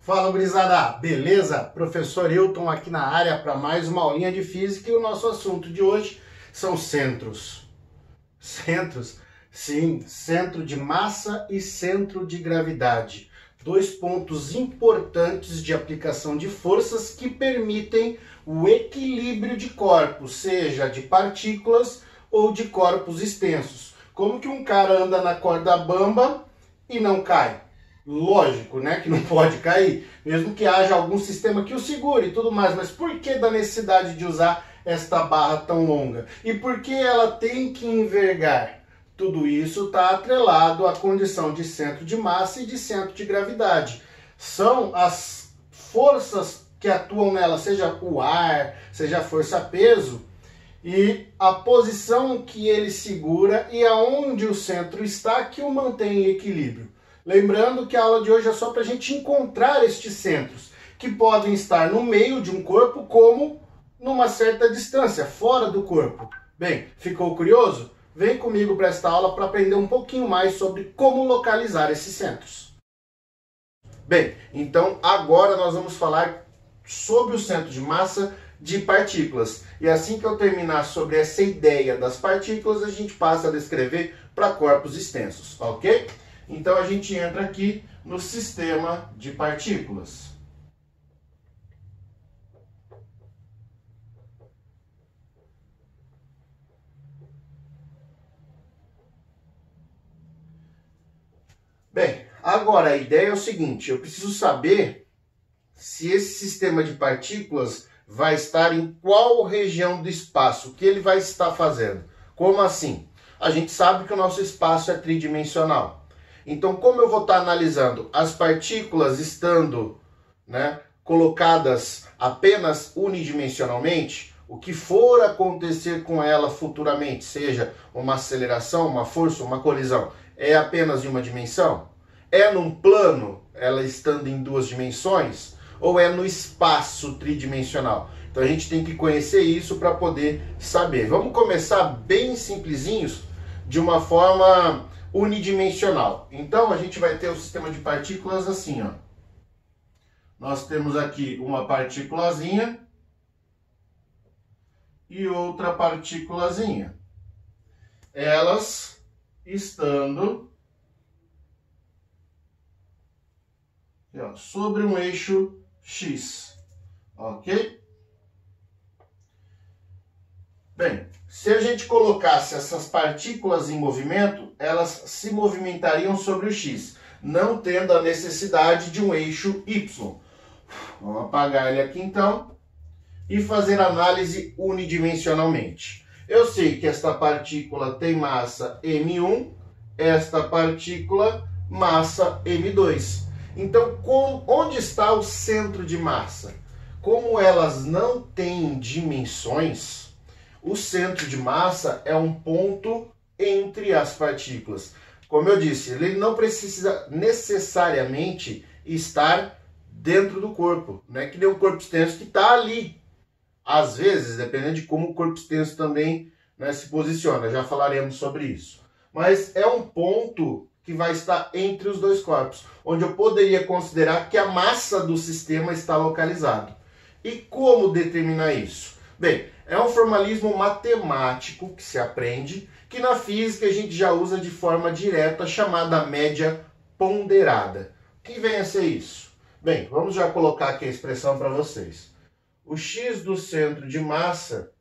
Fala, gurizada! Beleza? Professor Hilton aqui na área para mais uma aulinha de física e o nosso assunto de hoje são centros. Centros? Sim, centro de massa e centro de gravidade. Dois pontos importantes de aplicação de forças que permitem o equilíbrio de corpos, seja de partículas ou de corpos extensos. Como que um cara anda na corda bamba e não cai? Lógico, né, que não pode cair, mesmo que haja algum sistema que o segure e tudo mais, mas por que da necessidade de usar esta barra tão longa? E por que ela tem que envergar? Tudo isso está atrelado à condição de centro de massa e de centro de gravidade. São as forças que atuam nela, seja o ar, seja a força-peso, e a posição que ele segura e aonde o centro está que o mantém em equilíbrio. Lembrando que a aula de hoje é só para a gente encontrar estes centros, que podem estar no meio de um corpo como numa certa distância, fora do corpo. Bem, ficou curioso? Vem comigo para esta aula para aprender um pouquinho mais sobre como localizar esses centros. Bem, então agora nós vamos falar sobre o centro de massa de partículas. E assim que eu terminar sobre essa ideia das partículas, a gente passa a descrever para corpos extensos, ok? Então a gente entra aqui no sistema de partículas. Bem, agora a ideia é o seguinte, eu preciso saber se esse sistema de partículas vai estar em qual região do espaço, o que ele vai estar fazendo. Como assim? A gente sabe que o nosso espaço é tridimensional. Então, como eu vou estar analisando as partículas estando, colocadas apenas unidimensionalmente, o que for acontecer com ela futuramente, seja uma aceleração, uma força, uma colisão, é apenas em uma dimensão? É num plano, ela estando em duas dimensões? Ou é no espaço tridimensional? Então a gente tem que conhecer isso para poder saber. Vamos começar bem simplesinhos, de uma forma unidimensional. Então a gente vai ter o sistema de partículas assim, ó. Nós temos aqui uma partículazinha e outra partículazinha. Elas estando sobre um eixo X, ok? Bem, se a gente colocasse essas partículas em movimento, elas se movimentariam sobre o X, não tendo a necessidade de um eixo Y. Vamos apagar ele aqui então e fazer análise unidimensionalmente. Eu sei que esta partícula tem massa m1, esta partícula massa m2. Então, onde está o centro de massa? Como elas não têm dimensões, o centro de massa é um ponto entre as partículas. Como eu disse, ele não precisa necessariamente estar dentro do corpo, não é que nem um corpo extenso que está ali. Às vezes, dependendo de como o corpo extenso também se posiciona, já falaremos sobre isso. Mas é um ponto que vai estar entre os dois corpos, onde eu poderia considerar que a massa do sistema está localizado. E como determinar isso? Bem, é um formalismo matemático que se aprende, que na física a gente já usa de forma direta, chamada média ponderada. O que vem a ser isso? Bem, vamos já colocar aqui a expressão para vocês. O x do centro de massa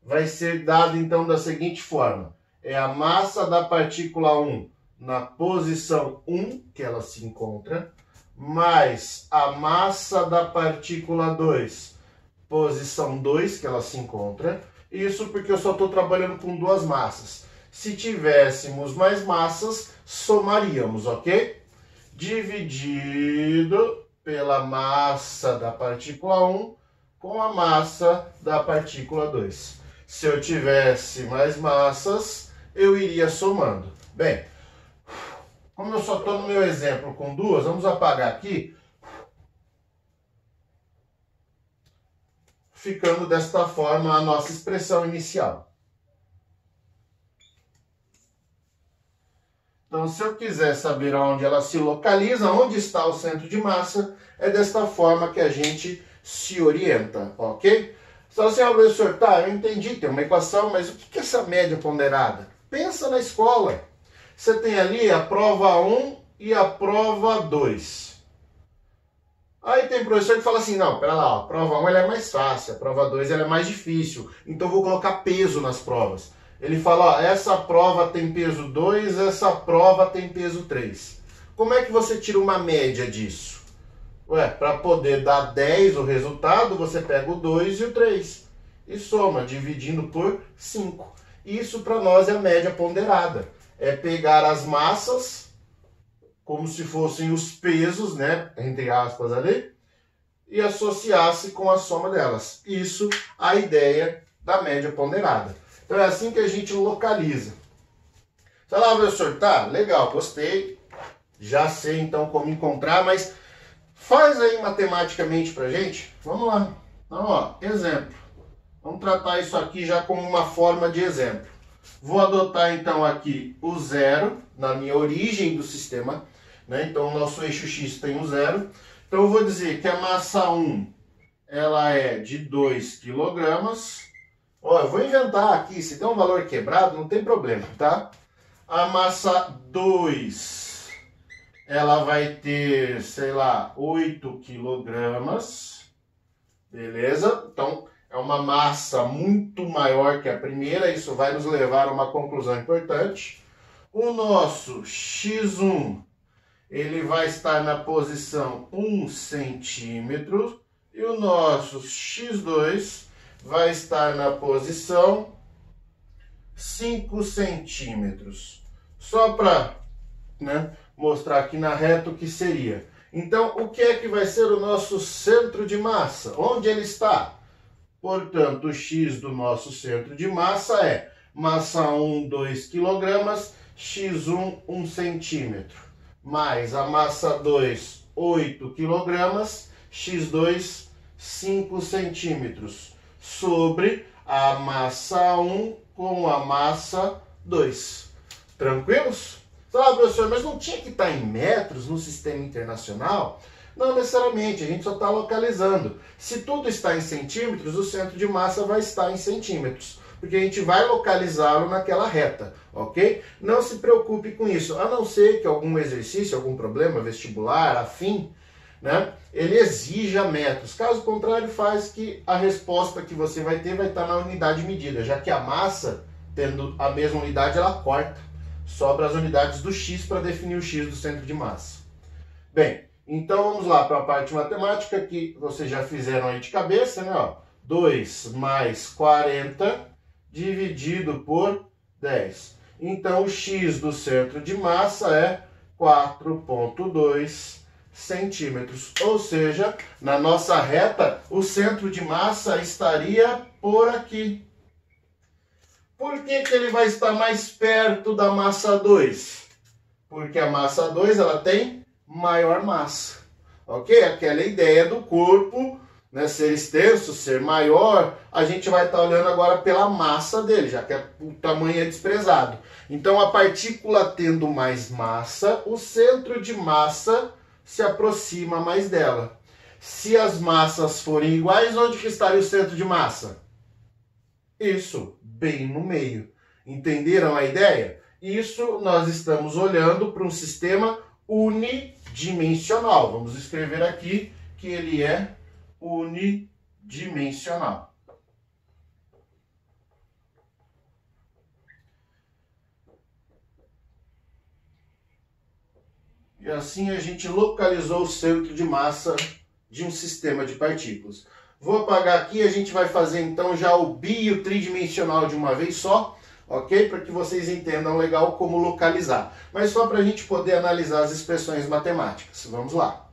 vai ser dado então da seguinte forma. É a massa da partícula 1 na posição 1, que ela se encontra, mais a massa da partícula 2, posição 2, que ela se encontra. Isso porque eu só estou trabalhando com duas massas. Se tivéssemos mais massas, somaríamos, ok? Dividido pela massa da partícula 1 com a massa da partícula 2. Se eu tivesse mais massas, eu iria somando. Bem, como eu só estou no meu exemplo com duas, vamos apagar aqui. Ficando desta forma a nossa expressão inicial. Então, se eu quiser saber onde ela se localiza, onde está o centro de massa, é desta forma que a gente se orienta, ok? Então, assim, professor, tá, eu entendi, tem uma equação, mas o que é essa média ponderada? Pensa na escola. Você tem ali a prova 1 e a prova 2. Aí tem professor que fala assim, não, pera lá, a prova 1 ela é mais fácil, a prova 2 ela é mais difícil, então eu vou colocar peso nas provas. Ele fala, ó, essa prova tem peso 2, essa prova tem peso 3. Como é que você tira uma média disso? Ué, para poder dar 10 o resultado, você pega o 2 e o 3 e soma, dividindo por 5. Isso para nós é a média ponderada. É pegar as massas, como se fossem os pesos, né, entre aspas ali, e associar-se com a soma delas. Isso a ideia da média ponderada. Então é assim que a gente localiza. Sei lá, professor, tá, legal, gostei. Já sei então como encontrar, mas faz aí matematicamente pra gente. Vamos lá. Então, ó, exemplo. Vamos tratar isso aqui já como uma forma de exemplo. Vou adotar então aqui o zero na minha origem do sistema, né? Então o nosso eixo X tem o zero. Então eu vou dizer que a massa 1 ela é de 2 kg. Ó, eu vou inventar aqui, se der um valor quebrado, não tem problema, tá? A massa 2, ela vai ter, sei lá, 8 kg. Beleza? Então, é uma massa muito maior que a primeira, isso vai nos levar a uma conclusão importante. O nosso X1, ele vai estar na posição 1 centímetro, e o nosso X2 vai estar na posição 5 centímetros. Só para, né, mostrar aqui na reta o que seria. Então, o que é que vai ser o nosso centro de massa? Onde ele está? Portanto, o X do nosso centro de massa é massa 1, 2 kg, X1, 1 centímetro. Mais a massa 2, 8 kg, X2, 5 centímetros. Sobre a massa 1 com a massa 2. Tranquilos? Ah, professor, mas não tinha que estar em metros no sistema internacional? Não necessariamente, a gente só está localizando. Se tudo está em centímetros, o centro de massa vai estar em centímetros, porque a gente vai localizá-lo naquela reta, ok? Não se preocupe com isso, a não ser que algum exercício, algum problema vestibular, afim, né, ele exija metros. Caso contrário, faz que a resposta que você vai ter vai estar na unidade medida, já que a massa, tendo a mesma unidade, ela corta. Sobra as unidades do X para definir o X do centro de massa. Bem, então vamos lá para a parte matemática que vocês já fizeram aí de cabeça, né? Ó, 2 mais 40 dividido por 10. Então o X do centro de massa é 4,2 centímetros. Ou seja, na nossa reta, o centro de massa estaria por aqui. Por que ele vai estar mais perto da massa 2? Porque a massa 2 ela tem maior massa. Ok? Aquela ideia do corpo, né, ser extenso, ser maior, a gente vai estar olhando agora pela massa dele, já que o tamanho é desprezado. Então, a partícula tendo mais massa, o centro de massa se aproxima mais dela. Se as massas forem iguais, onde que estaria o centro de massa? Isso, bem no meio. Entenderam a ideia? Isso nós estamos olhando para um sistema unidimensional. Vamos escrever aqui que ele é unidimensional. E assim a gente localizou o centro de massa de um sistema de partículas. Vou apagar aqui, a gente vai fazer então já o bi e o tridimensional de uma vez só, ok? Para que vocês entendam legal como localizar. Mas só para a gente poder analisar as expressões matemáticas. Vamos lá.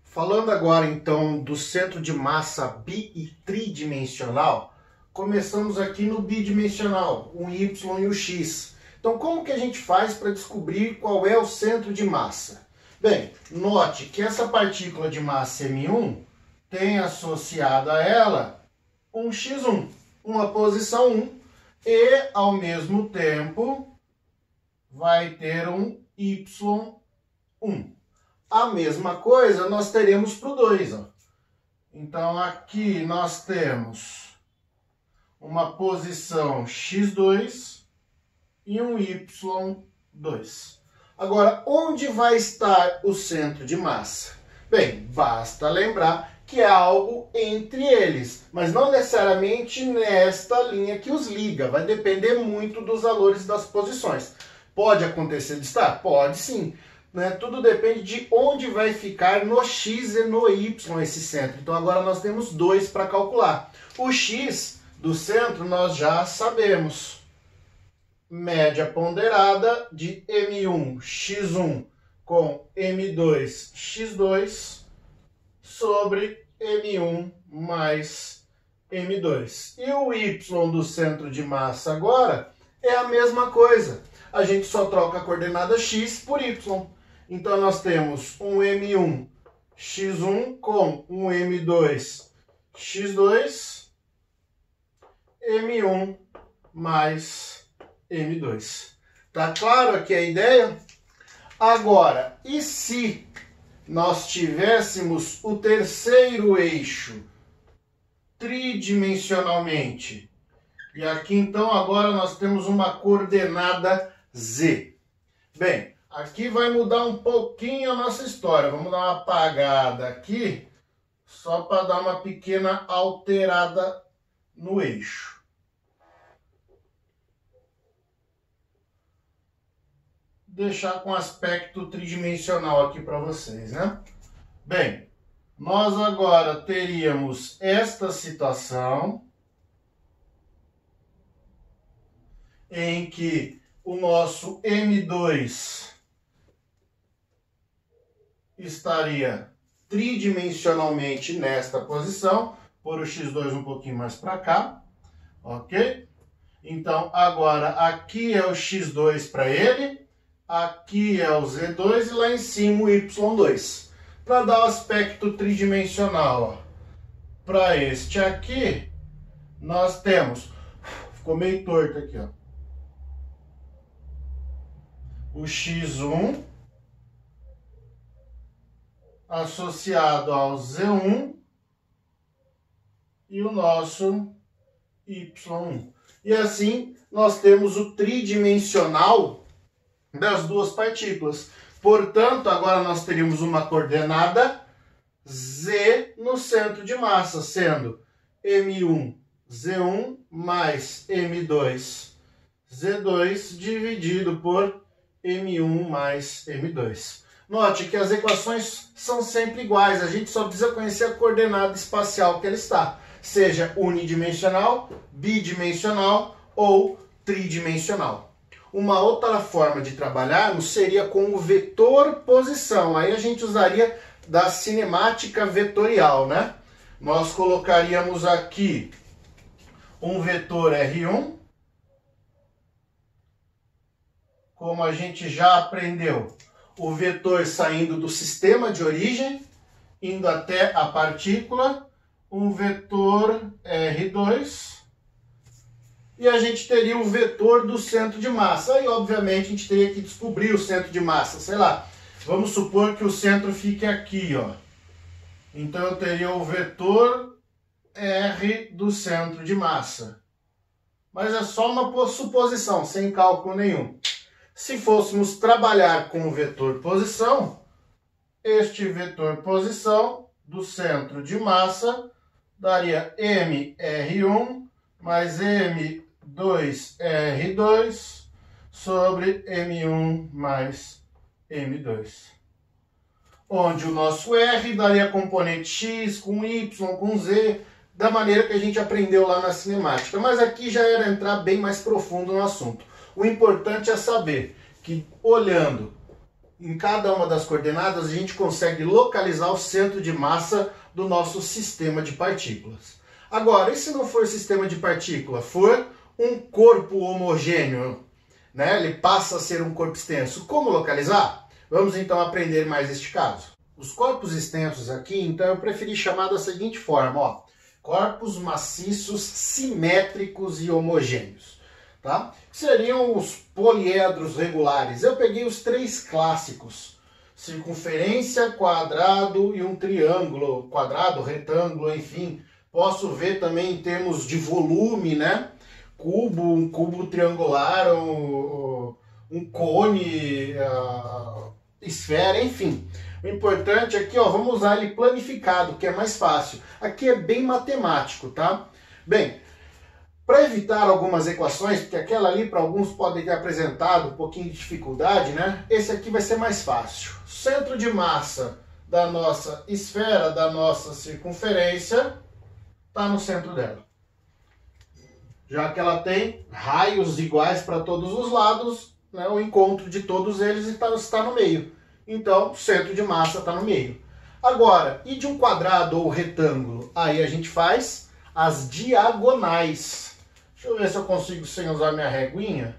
Falando agora então do centro de massa bi e tridimensional, começamos aqui no bidimensional, o y e o x. Então como que a gente faz para descobrir qual é o centro de massa? Bem, note que essa partícula de massa M1 tem associado a ela um x1, uma posição 1, e ao mesmo tempo vai ter um Y1. A mesma coisa nós teremos para o 2. Ó. Então, aqui nós temos uma posição x2 e um y2. Agora, onde vai estar o centro de massa? Bem, basta lembrar que é algo entre eles, mas não necessariamente nesta linha que os liga. Vai depender muito dos valores das posições. Pode acontecer de estar? Pode sim. Né? Tudo depende de onde vai ficar no x e no y esse centro. Então agora nós temos 2 para calcular. O x do centro nós já sabemos. Média ponderada de M1x1 com M2x2 sobre M1 mais M2. E o y do centro de massa agora é a mesma coisa. A gente só troca a coordenada x por y. Então, nós temos um M1x1 com um M2x2, M1 mais M2. Tá claro aqui a ideia? Agora, e se nós tivéssemos o terceiro eixo tridimensionalmente? E aqui, então, agora nós temos uma coordenada z. Bem, aqui vai mudar um pouquinho a nossa história. Vamos dar uma apagada aqui, só para dar uma pequena alterada no eixo. Deixar com aspecto tridimensional aqui para vocês, né? Bem, nós agora teríamos esta situação em que o nosso M2 estaria tridimensionalmente nesta posição, por o x2 um pouquinho mais para cá, ok? Então, agora aqui é o x2 para ele, aqui é o z2 e lá em cima o y2. Para dar o aspecto tridimensional, para este aqui, nós temos, ficou meio torto aqui, ó, o x1 associado ao z1 e o nosso y1. E assim nós temos o tridimensional das duas partículas. Portanto, agora nós teríamos uma coordenada z no centro de massa, sendo M1 Z1 mais M2 Z2 dividido por M1 mais M2. Note que as equações são sempre iguais, a gente só precisa conhecer a coordenada espacial que ela está, seja unidimensional, bidimensional ou tridimensional. Uma outra forma de trabalharmos seria com o vetor posição, aí a gente usaria da cinemática vetorial, né? Nós colocaríamos aqui um vetor R1, como a gente já aprendeu, o vetor saindo do sistema de origem, indo até a partícula, um vetor R2, e a gente teria o vetor do centro de massa. Aí, obviamente, a gente teria que descobrir o centro de massa, sei lá, vamos supor que o centro fique aqui, ó. Então, eu teria o vetor R do centro de massa. Mas é só uma suposição, sem cálculo nenhum. Se fôssemos trabalhar com o vetor posição, este vetor posição do centro de massa daria MR1 mais M2R2 sobre M1 mais M2. Onde o nosso R daria componente X com Y com Z, da maneira que a gente aprendeu lá na cinemática. Mas aqui já era entrar bem mais profundo no assunto. O importante é saber que, olhando em cada uma das coordenadas, a gente consegue localizar o centro de massa do nosso sistema de partículas. Agora, e se não for sistema de partícula, for um corpo homogêneo, né? Ele passa a ser um corpo extenso. Como localizar? Vamos então aprender mais este caso. Os corpos extensos aqui, então, eu preferi chamar da seguinte forma, ó, corpos maciços, simétricos e homogêneos. tá? Seriam os poliedros regulares. Eu peguei os 3 clássicos: circunferência, quadrado e um triângulo, quadrado, retângulo, enfim. Posso ver também em termos de volume, né? Cubo, um cubo triangular, um cone, esfera, enfim. O importante aqui, ó, vamos usar ele planificado, que é mais fácil. Aqui é bem matemático, tá? Bem, para evitar algumas equações, porque aquela ali para alguns pode ter apresentado um pouquinho de dificuldade, né? Esse aqui vai ser mais fácil. Centro de massa da nossa esfera, da nossa circunferência, está no centro dela. Já que ela tem raios iguais para todos os lados, né, o encontro de todos eles está no meio. Então, o centro de massa está no meio. Agora, e de um quadrado ou retângulo? Aí a gente faz as diagonais. Deixa eu ver se eu consigo sem usar minha reguinha.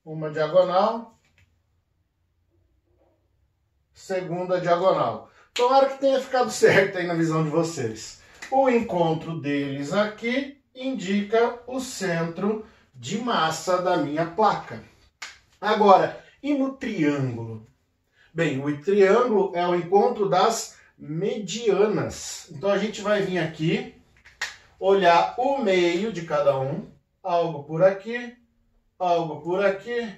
Uma diagonal. Segunda diagonal. Tomara que tenha ficado certo aí na visão de vocês. O encontro deles aqui indica o centro de massa da minha placa. Agora, e no triângulo? Bem, o triângulo é o encontro das medianas. Então a gente vai vir aqui, olhar o meio de cada um, algo por aqui, algo por aqui,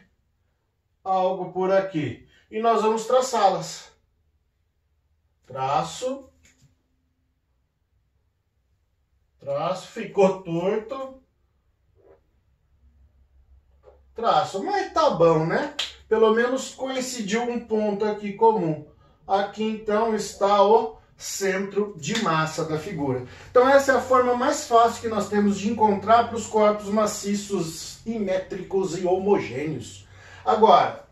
algo por aqui. E nós vamos traçá-las. Traço. Traço, ficou torto. Traço, mas tá bom, né? Pelo menos coincidiu um ponto aqui comum. Aqui então está o centro de massa da figura. Então essa é a forma mais fácil que nós temos de encontrar para os corpos maciços, simétricos e homogêneos. Agora,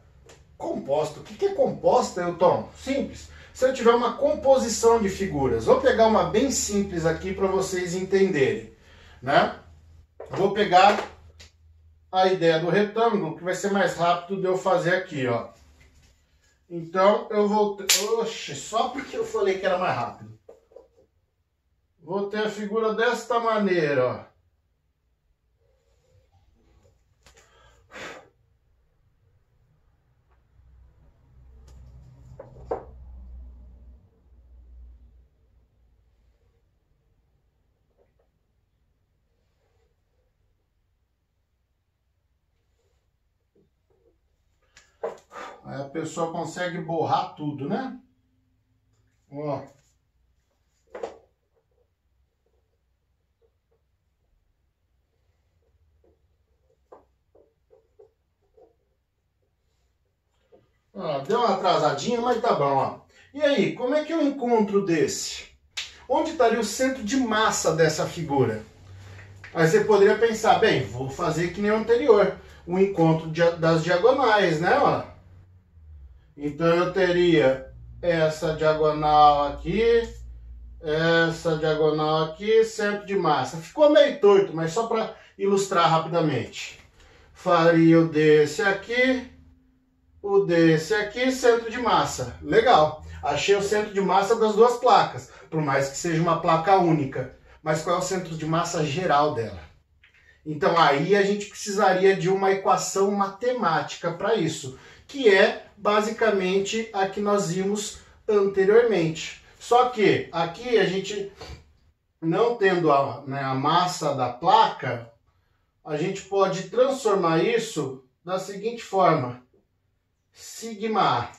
composta. O que é composta, Elton? Simples. Se eu tiver uma composição de figuras, vou pegar uma bem simples aqui para vocês entenderem, né? Vou pegar a ideia do retângulo, que vai ser mais rápido de eu fazer aqui, ó. Então, eu vou... Oxe, só porque eu falei que era mais rápido. Vou ter a figura desta maneira, ó. Aí a pessoa consegue borrar tudo, né? Ó. Ó, deu uma atrasadinha, mas tá bom, ó. E aí, como é que eu encontro desse? Onde estaria o centro de massa dessa figura? Aí você poderia pensar, bem, vou fazer que nem o anterior. O encontro das diagonais, né, ó? Então eu teria essa diagonal aqui, essa diagonal aqui, centro de massa. Ficou meio torto, mas só para ilustrar rapidamente. Faria o desse aqui, o desse aqui, centro de massa. Legal. Achei o centro de massa das duas placas, por mais que seja uma placa única. Mas qual é o centro de massa geral dela? Então aí a gente precisaria de uma equação matemática para isso, que é basicamente a que nós vimos anteriormente. Só que aqui a gente, não tendo a massa da placa, a gente pode transformar isso da seguinte forma. Sigma A.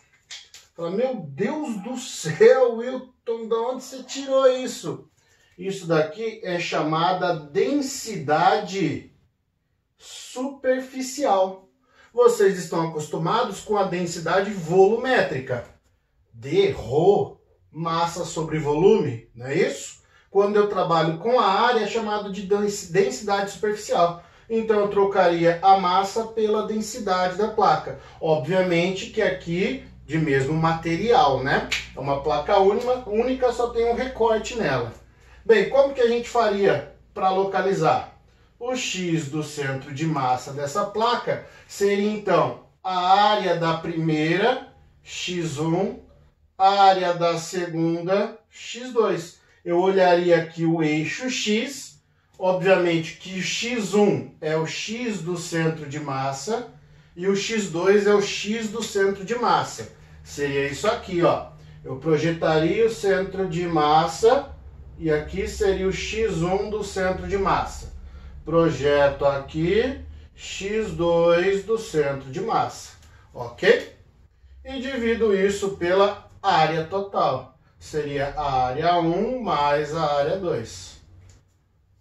Fala, meu Deus do céu, Wilton, de onde você tirou isso? Isso daqui é chamada densidade superficial. Vocês estão acostumados com a densidade volumétrica. D, Rho, massa sobre volume, não é isso? Quando eu trabalho com a área é chamado de densidade superficial. Então eu trocaria a massa pela densidade da placa. Obviamente que aqui de mesmo material, né? É uma placa única, só tem um recorte nela. Bem, como que a gente faria para localizar? O X do centro de massa dessa placa seria então a área da primeira, x1, a área da segunda, x2. Eu olharia aqui o eixo X, Obviamente que o x1 é o x do centro de massa e o x2 é o x do centro de massa. Seria isso aqui, ó. Eu projetaria o centro de massa e aqui seria o x1 do centro de massa. Projeto aqui x2 do centro de massa, ok? E divido isso pela área total. Seria a área 1 mais a área 2.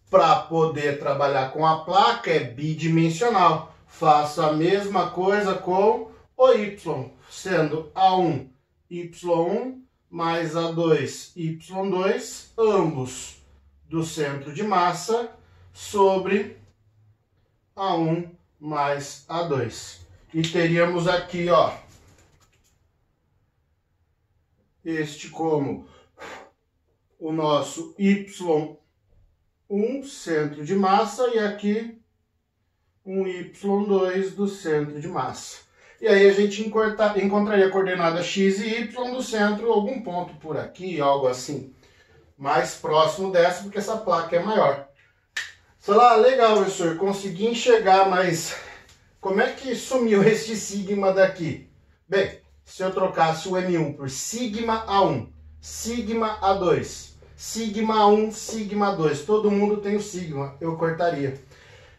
Para poder trabalhar com a placa é bidimensional. Faço a mesma coisa com o y, sendo A1 y1 mais A2 y2, ambos do centro de massa, sobre A1 mais A2. E teríamos aqui, ó, este como o nosso y1 centro de massa e aqui um y2 do centro de massa. E aí a gente encontraria a coordenada x e y do centro, algum ponto por aqui, algo assim, mais próximo dessa, porque essa placa é maior. Sei lá, legal, professor, consegui enxergar, mas como é que sumiu este sigma daqui? Bem, se eu trocasse o M1 por sigma A1, sigma A2, sigma 1, sigma 2, todo mundo tem o sigma, eu cortaria,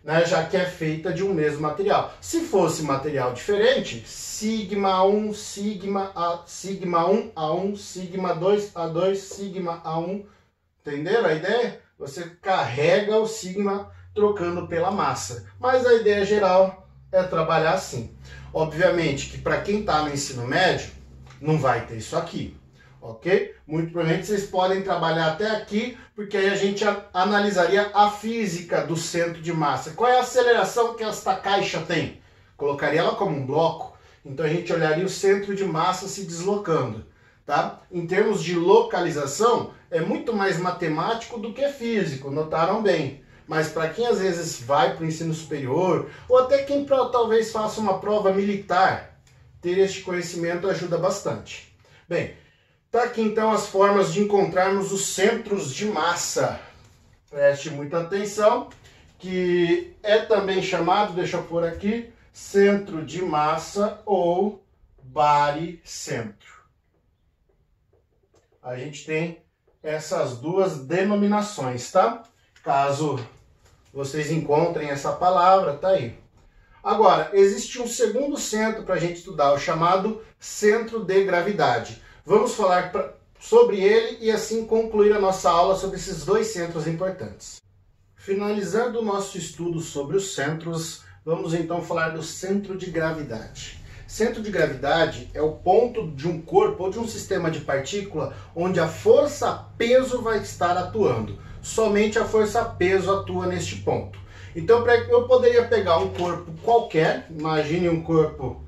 né, já que é feita de um mesmo material. Se fosse material diferente, sigma 1, sigma 1, A1, sigma 2, A2, sigma A1, entenderam a ideia? Você carrega o sigma trocando pela massa, mas a ideia geral é trabalhar assim. Obviamente que para quem está no ensino médio, não vai ter isso aqui. Ok? Muito provavelmente vocês podem trabalhar até aqui, porque aí a gente analisaria a física do centro de massa. Qual é a aceleração que esta caixa tem? Colocaria ela como um bloco, então a gente olharia o centro de massa se deslocando. Tá? Em termos de localização, é muito mais matemático do que físico, notaram bem. Mas para quem às vezes vai para o ensino superior, ou até quem talvez faça uma prova militar, ter este conhecimento ajuda bastante. Bem, tá aqui então as formas de encontrarmos os centros de massa. Preste muita atenção, que é também chamado, deixa eu pôr aqui, centro de massa ou baricentro. A gente tem essas duas denominações, tá? Caso vocês encontrem essa palavra, tá aí. Agora, existe um segundo centro para a gente estudar, o chamado centro de gravidade. Vamos falar sobre ele e assim concluir a nossa aula sobre esses dois centros importantes. Finalizando o nosso estudo sobre os centros, vamos então falar do centro de gravidade. Centro de gravidade é o ponto de um corpo ou de um sistema de partícula onde a força-peso vai estar atuando. Somente a força-peso atua neste ponto. Então eu poderia pegar um corpo qualquer, imagine um corpo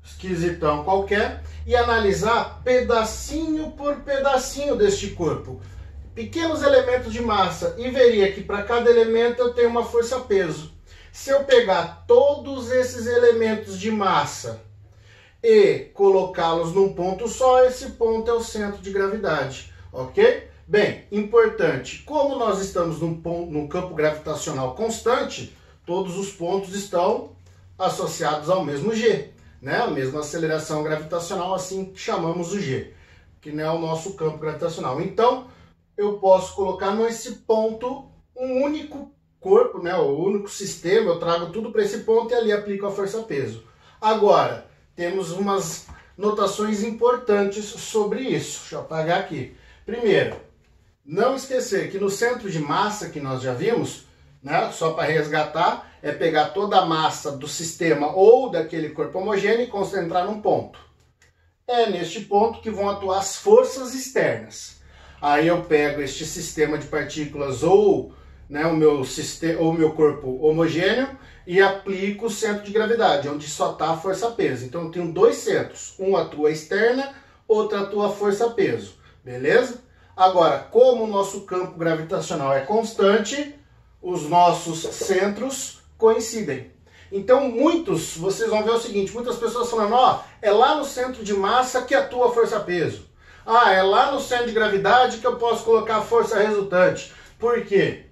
esquisitão qualquer, e analisar pedacinho por pedacinho deste corpo. Pequenos elementos de massa, e veria que para cada elemento eu tenho uma força-peso. Se eu pegar todos esses elementos de massa e colocá-los num ponto só, esse ponto é o centro de gravidade, ok? Bem, importante, como nós estamos num campo gravitacional constante, todos os pontos estão associados ao mesmo G, né? A mesma aceleração gravitacional, assim chamamos o G, que não é o nosso campo gravitacional. Então, eu posso colocar nesse ponto um único corpo, né? O único sistema, eu trago tudo para esse ponto e ali aplico a força-peso. Agora, temos umas notações importantes sobre isso. Deixa eu apagar aqui. Primeiro, não esquecer que no centro de massa que nós já vimos, né, só para resgatar, é pegar toda a massa do sistema ou daquele corpo homogêneo e concentrar num ponto. É neste ponto que vão atuar as forças externas. Aí eu pego este sistema de partículas ou, né, o meu corpo homogêneo e aplico o centro de gravidade, onde só está a força-peso. Então eu tenho dois centros, um atua externa, outro atua força-peso, beleza? Agora, como o nosso campo gravitacional é constante, os nossos centros coincidem. Então, vocês vão ver o seguinte, muitas pessoas falando, ó, é lá no centro de massa que atua a força-peso. Ah, é lá no centro de gravidade que eu posso colocar a força resultante. Por quê?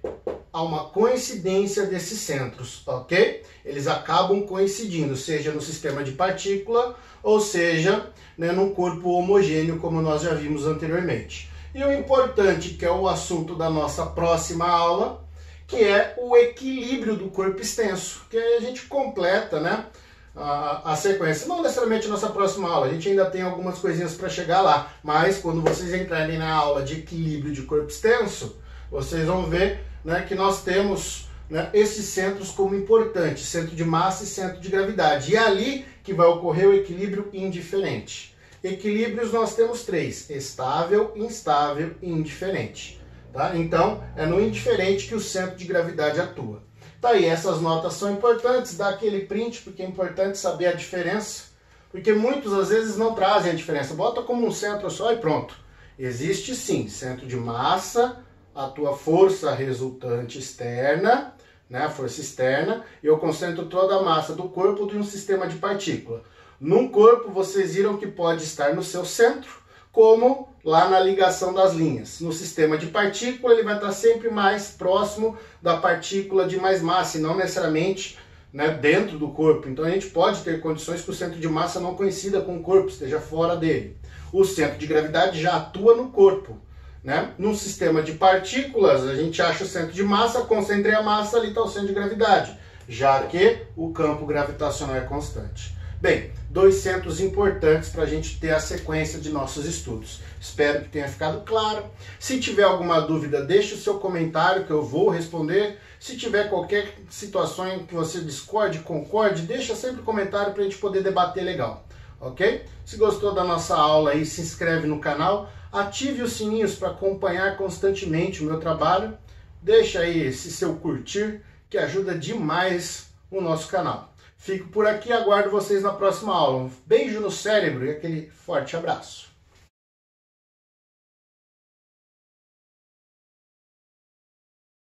Há uma coincidência desses centros, ok? Eles acabam coincidindo, seja no sistema de partícula, ou seja, né, num corpo homogêneo, como nós já vimos anteriormente. E o importante, que é o assunto da nossa próxima aula, que é o equilíbrio do corpo extenso, que aí a gente completa, né, a sequência. Não necessariamente nossa próxima aula, a gente ainda tem algumas coisinhas para chegar lá, mas quando vocês entrarem na aula de equilíbrio de corpo extenso, vocês vão ver, né, que nós temos, né, esses centros como importantes, centro de massa e centro de gravidade. E é ali que vai ocorrer o equilíbrio indiferente. Equilíbrios nós temos três: estável, instável e indiferente. Tá? Então, é no indiferente que o centro de gravidade atua. Tá aí, essas notas são importantes, dá aquele print, porque é importante saber a diferença, porque muitos às vezes não trazem a diferença. Bota como um centro só e pronto. Existe sim, centro de massa, a tua força resultante externa, né, a força externa, e eu concentro toda a massa do corpo em um sistema de partícula. Num corpo, vocês viram que pode estar no seu centro, como lá na ligação das linhas. No sistema de partícula, ele vai estar sempre mais próximo da partícula de mais massa, e não necessariamente, né, dentro do corpo. Então a gente pode ter condições que o centro de massa não coincida com o corpo, esteja fora dele. O centro de gravidade já atua no corpo. Né? Num sistema de partículas, a gente acha o centro de massa, concentrei a massa, ali está o centro de gravidade, já que o campo gravitacional é constante. Bem, dois centros importantes para a gente ter a sequência de nossos estudos. Espero que tenha ficado claro. Se tiver alguma dúvida, deixe o seu comentário que eu vou responder. Se tiver qualquer situação em que você discorde, concorde, deixa sempre um comentário para a gente poder debater legal. Ok? Se gostou da nossa aula aí, se inscreve no canal, ative os sininhos para acompanhar constantemente o meu trabalho, deixa aí esse seu curtir, que ajuda demais o nosso canal. Fico por aqui, aguardo vocês na próxima aula. Um beijo no cérebro e aquele forte abraço.